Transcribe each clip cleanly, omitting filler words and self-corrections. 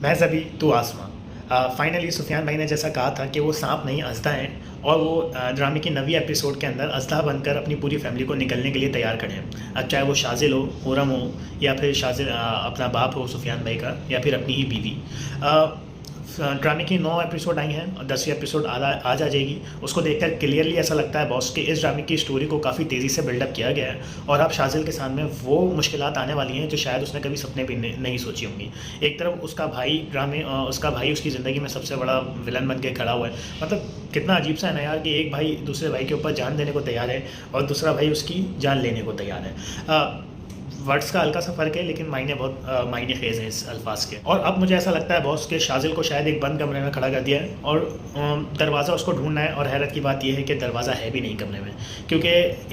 मैं ज़बी तू आसमां। फाइनली सुफियान भाई ने जैसा कहा था कि वो सांप नहीं अज़दा हैं और वो ड्रामे की 9वीं एपिसोड के अंदर अज़दा बनकर अपनी पूरी फैमिली को निकलने के लिए तैयार खड़े हैं। अब चाहे वो शाज़िल हो, खुर्रम हो, या फिर शाज़िल अपना बाप हो सुफियान भाई का, या फिर अपनी ही बीवी। ड्रामे की 9 एपिसोड आई हैं और 10वीं एपिसोड आज आ जाएगी। उसको देखकर क्लियरली ऐसा लगता है बॉस कि इस ड्रामे की स्टोरी को काफ़ी तेज़ी से बिल्डअप किया गया है और अब शाज़िल के सामने वो मुश्किलात आने वाली हैं जो शायद उसने कभी सपने भी नहीं सोची होंगी। एक तरफ उसका भाई उसकी ज़िंदगी में सबसे बड़ा विलन बन के खड़ा हुआ है। मतलब कितना अजीब सा है ना यार कि एक भाई दूसरे भाई के ऊपर जान देने को तैयार है और दूसरा भाई उसकी जान लेने को तैयार है। वर्ड्स का हल्का सा फ़र्क है लेकिन मायने खेज़ हैं इस अल्फाज के। और अब मुझे ऐसा लगता है बॉस के शाज़िल को शायद एक बंद कमरे में खड़ा कर दिया है और दरवाज़ा उसको ढूंढना है। और हैरत की बात यह है कि दरवाज़ा है भी नहीं कमरे में, क्योंकि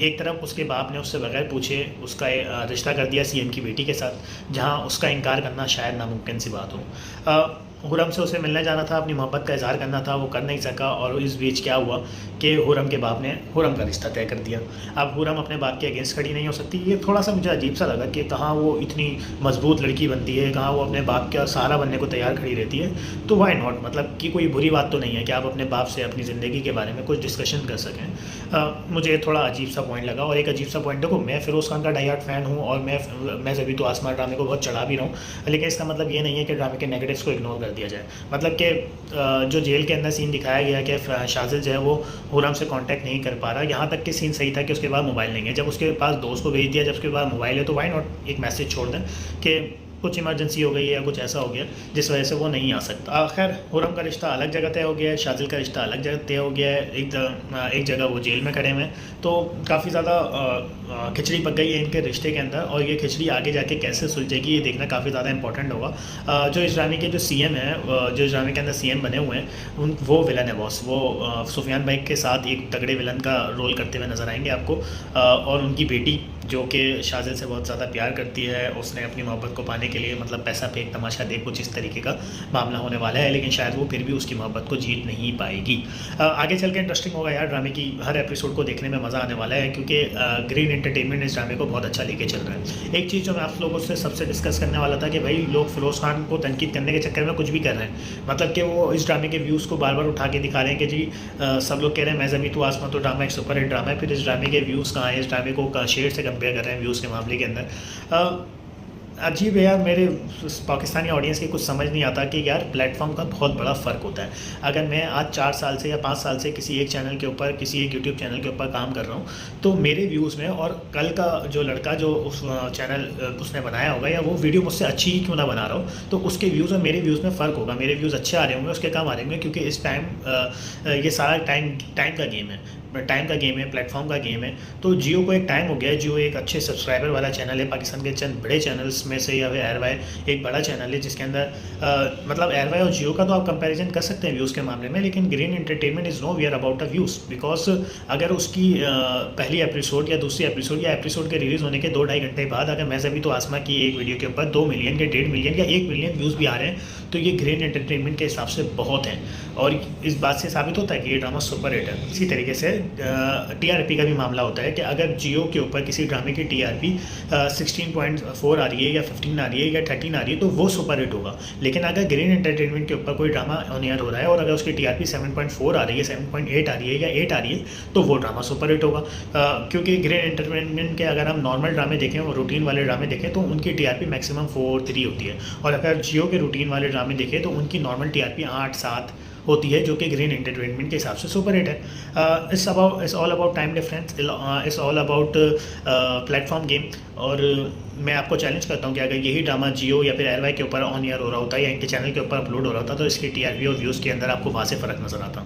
एक तरफ उसके बाप ने उससे बगैर पूछे उसका रिश्ता कर दिया सीएम की बेटी के साथ, जहाँ उसका इनकार करना शायद नामुमकिन सी बात हो। खुर्रम से उसे मिलने जाना था, अपनी मोहब्बत का इजहार करना था, वो कर नहीं सका और इस बीच क्या हुआ कि खुर्रम के बाप ने खुर्रम का रिश्ता तय कर दिया। अब खुर्रम अपने बाप के अगेंस्ट खड़ी नहीं हो सकती। ये थोड़ा सा मुझे अजीब सा लगा कि कहाँ वो इतनी मजबूत लड़की बनती है, कहाँ वो अपने बाप का सहारा बनने को तैयार खड़ी रहती है। तो वाई नॉट, मतलब कि कोई बुरी बात तो नहीं है कि आप अपने बाप से अपनी ज़िंदगी के बारे में कुछ डिस्कशन कर सकें। मुझे थोड़ा अजीब सा पॉइंट लगा। और एक अजीब सा पॉइंट, देखो मैं फिरोज़ खान का डाई हार्ट फ़ैन हूँ और मैं ज़बी तो आसमां ड्रामे को बहुत चढ़ा भी रहा हूँ, लेकिन इसका मतलब ये नहीं है कि ड्रामे के नेगेटिव्स को इग्नोर कर दिया जाए। मतलब कि जो जेल के अंदर सीन दिखाया गया कि शाज़िल जो है वो खुर्रम से कांटेक्ट नहीं कर पा रहा, यहाँ तक कि सीन सही था कि उसके पास मोबाइल नहीं है। जब उसके पास दोस्त को भेज दिया, जब उसके पास मोबाइल है, तो वाई नॉट एक मैसेज छोड़ दें कि कुछ इमरजेंसी हो गई है या कुछ ऐसा हो गया जिस वजह से वो नहीं आ सकता। खैर, खुर्रम का रिश्ता अलग जगह तय हो गया है, शाज़िल का रिश्ता अलग जगह तय हो गया है। एक जगह वो जेल में खड़े हुए हैं, तो काफ़ी ज़्यादा खिचड़ी पक गई है इनके रिश्ते के अंदर और ये खिचड़ी आगे जाके कैसे सुलझेगी ये देखना काफ़ी ज़्यादा इंपॉर्टेंट होगा। जो इस ड्रामे के जो सीएम है, जो इस ड्रामे के अंदर सीएम बने हुए हैं, वो विलन है बॉस। वो सुफियान भाई के साथ एक तगड़े विलन का रोल करते हुए नज़र आएंगे आपको। और उनकी बेटी जो कि शाज़िल से बहुत ज़्यादा प्यार करती है, उसने अपनी मोहब्बत को पाने के लिए मतलब पैसा फेंक तमाशा दे, कुछ इस तरीके का मामला होने वाला है, लेकिन शायद वो फिर भी उसकी मोहब्बत को जीत नहीं पाएगी। आगे चल के इंटरेस्टिंग होगा यार, ड्रामे की हर एपिसोड को देखने में मज़ा आने वाला है, क्योंकि ग्रीन एंटरटेनमेंट इस ड्रामे को बहुत अच्छा लेके चल रहा है। एक चीज़ जो मैं आप लोगों से सबसे डिस्कस करने वाला था कि भाई लोग फिरोज़ खान को तनकीद करने के चक्कर में कुछ भी कर रहे हैं। मतलब कि वो इस ड्रामे के व्यूज़ को बार बार उठा के दिखा रहे हैं कि जी सब लोग कह रहे हैं मैं ज़बी तो आसमां तो ड्रामा एक सुपर हिट ड्रामा है, फिर इस ड्रामे के व्यूज़ कहाँ हैं, इस ड्रामे को शेयर से कंपेयर कर रहे हैं व्यूज़ के मामले के अंदर। अजीब है यार, मेरे पाकिस्तानी ऑडियंस की कुछ समझ नहीं आता कि यार प्लेटफॉर्म का बहुत बड़ा फ़र्क होता है। अगर मैं आज 4 साल से या 5 साल से किसी एक चैनल के ऊपर, किसी एक यूट्यूब चैनल के ऊपर काम कर रहा हूँ, तो मेरे व्यूज़ में और कल का जो लड़का जो उस चैनल उसने बनाया होगा या वो वीडियो मुझसे अच्छी ही क्यों ना बना रहा हो, तो उसके व्यूज़ और मेरे व्यूज़ में फ़र्क होगा। मेरे व्यूज़ अच्छे आ रहे होंगे, उसके कम आ रहे होंगे, क्योंकि इस टाइम ये सारा टाइम का गेम है, प्लेटफॉर्म का गेम है। तो जियो को एक टाइम हो गया है, जियो एक अच्छे सब्सक्राइबर वाला चैनल है, पाकिस्तान के चंद बड़े चैनल्स में से, या फिर एयरवाई एक बड़ा चैनल है जिसके अंदर मतलब एयरवाई और जियो का तो आप कंपैरिजन कर सकते हैं व्यूज़ के मामले में, लेकिन green entertainment is nowhere about a views. Because अगर उसकी पहली एपिसोड या दूसरी एपिसोड या एपिसोड के रिलीज़ होने के 2-2.5 घंटे बाद अगर मैं ज़बी तो आसमां की एक वीडियो के ऊपर 2 मिलियन या 1.5 मिलियन या 1 मिलियन व्यूज़ भी आ रहे हैं, तो ये ग्रीन एंटरटेनमेंट के हिसाब से बहुत हैं। और इस बात से साबित होता है कि ये ड्रामा सुपर हिट है। इसी तरीके से टीआरपी का भी मामला होता है कि अगर जियो के ऊपर किसी ड्रामे की टीआरपी 16.4 आ रही है या 15 आ रही है या 13 आ रही है, तो वो सुपर हिट होगा। लेकिन अगर ग्रीन एंटरटेनमेंट के ऊपर कोई ड्रामा ऑन एयर हो रहा है और अगर उसकी टीआरपी 7.4 आ रही है, 7.8 आ रही है या 8 आ रही है, तो वो ड्रामा सुपर हिट होगा। क्योंकि ग्रीन एंटरटेनमेंट के अगर हम नॉर्मल ड्रामे देखें और रूटीन वाले ड्रामे देखें तो उनकी टीआरपी मैक्सिमम 4-3 होती है, और अगर जियो के रूटीन वाले ड्रामे देखें तो उनकी नॉर्मल टीआरपी 8-7 होती है, जो कि ग्रीन एंटरटेनमेंट के हिसाब से सुपर हिट है। It's all about time difference, it's all about platform game. और मैं आपको चैलेंज करता हूँ कि अगर यही ड्रामा जियो या फिर एयरवाई के ऊपर ऑन एयर हो रहा होता है या इनके चैनल के ऊपर अपलोड हो रहा होता, तो इसकी टीआरपी और व्यूज़ के अंदर आपको वहाँ से फ़र्क नज़र आता।